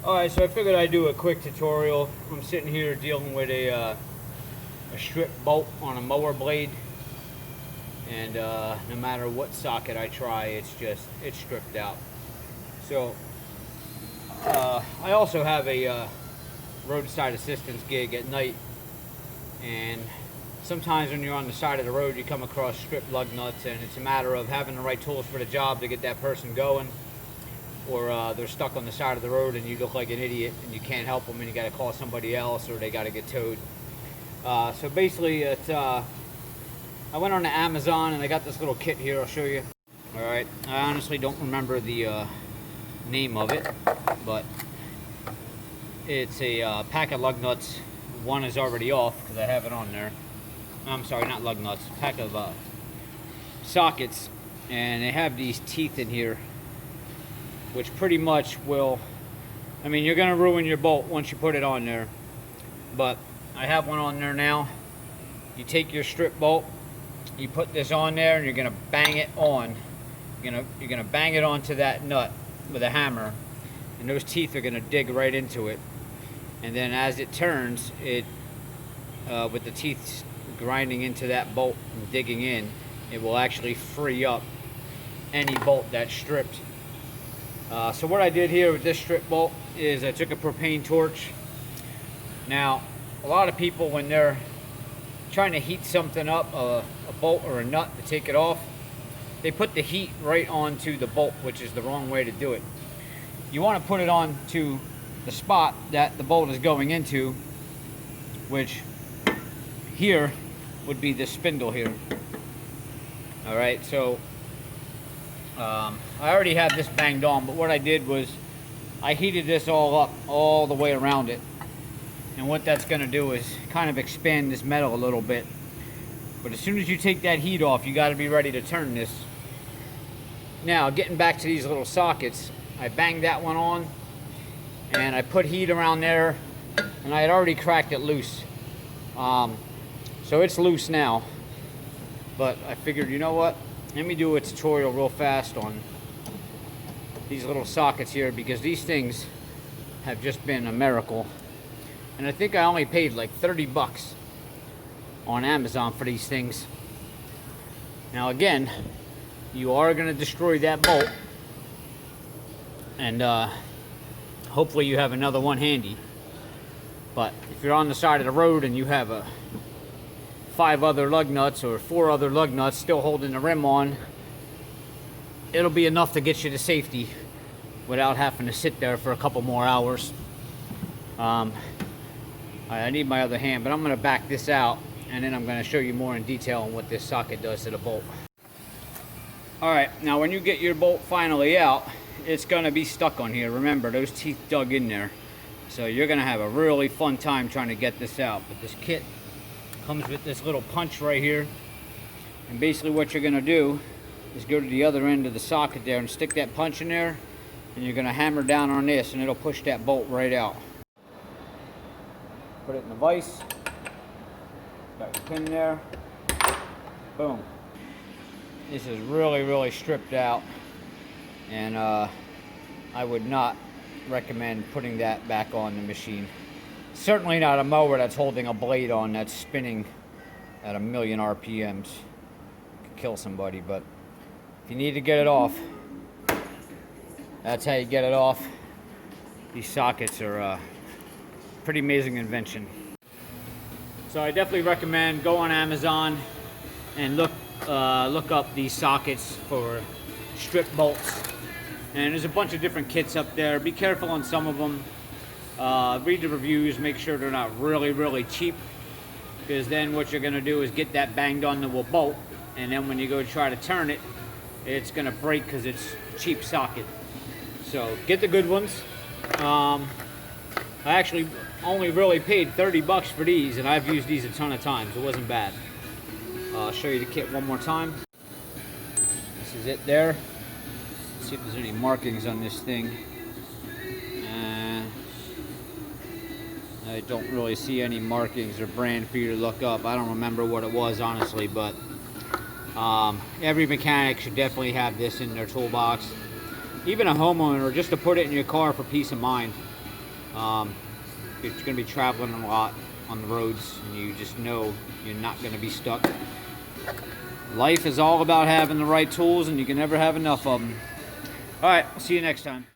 Alright, so I figured I'd do a quick tutorial. I'm sitting here dealing with a strip bolt on a mower blade, and no matter what socket I try, it's stripped out. So I also have a roadside assistance gig at night, and sometimes when you're on the side of the road you come across stripped lug nuts, and it's a matter of having the right tools for the job to get that person going, or they're stuck on the side of the road and you look like an idiot and you can't help them and you got to call somebody else, or they got to get towed. So basically I went on to Amazon and I got this little kit here. I'll show you. Alright, I honestly don't remember the name of it, but it's a pack of lug nuts. One is already off because I have it on there. I'm sorry, not lug nuts, a pack of sockets, and they have these teeth in here, which pretty much will, I mean, you're gonna ruin your bolt once you put it on there, but I have one on there now. You take your strip bolt, you put this on there, and you're gonna bang it on. You're gonna bang it onto that nut with a hammer, and those teeth are gonna dig right into it. And then as it turns, with the teeth grinding into that bolt and digging in, it will actually free up any bolt that's stripped. So what I did here with this strip bolt is I took a propane torch. Now, a lot of people, when they're trying to heat something up, a bolt or a nut to take it off, they put the heat right onto the bolt, which is the wrong way to do it. You want to put it onto the spot that the bolt is going into, which here would be the spindle here. Alright, so I already have this banged on, but what I did was I heated this all up all the way around it, and what that's going to do is kind of expand this metal a little bit. But as soon as you take that heat off, you got to be ready to turn this. Now, getting back to these little sockets, I banged that one on and I put heat around there, and I had already cracked it loose, so it's loose now. But I figured, you know what, let me do a tutorial real fast on these little sockets here, because these things have just been a miracle. And I think I only paid like 30 bucks on Amazon for these things. Now again, you are going to destroy that bolt, and hopefully you have another one handy. But if you're on the side of the road and you have 5 other lug nuts or 4 other lug nuts still holding the rim on, it'll be enough to get you to safety without having to sit there for a couple more hours. I need my other hand, but I'm going to back this out, and then I'm going to show you more in detail on what this socket does to the bolt. Alright, now when you get your bolt finally out, it's going to be stuck on here. Remember, those teeth dug in there. So you're going to have a really fun time trying to get this out. But this kit comes with this little punch right here. And basically what you're going to do is go to the other end of the socket there and stick that punch in there. And you're going to hammer down on this, and it'll push that bolt right out. Put it in the vise. Got your pin there. Boom. This is really stripped out. And I would not recommend putting that back on the machine. Certainly not a mower that's holding a blade on that's spinning at 1,000,000 RPMs. Could kill somebody. But if you need to get it off, that's how you get it off. These sockets are a pretty amazing invention. So I definitely recommend go on Amazon and look up these sockets for strip bolts. And there's a bunch of different kits up there. Be careful on some of them. Read the reviews, make sure they're not really cheap, because then what you're going to do is get that banged onto a bolt, and then when you go try to turn it, it's going to break because it's a cheap socket. So get the good ones. I actually only really paid 30 bucks for these, and I've used these a ton of times. It wasn't bad. I'll show you the kit one more time. This is it there. Let's see if there's any markings on this thing. I don't really see any markings or brand for you to look up. I don't remember what it was, honestly, but every mechanic should definitely have this in their toolbox. Even a homeowner, just to put it in your car for peace of mind. You're going to be traveling a lot on the roads, and you just know you're not going to be stuck. Life is all about having the right tools, and you can never have enough of them. All right, I'll see you next time.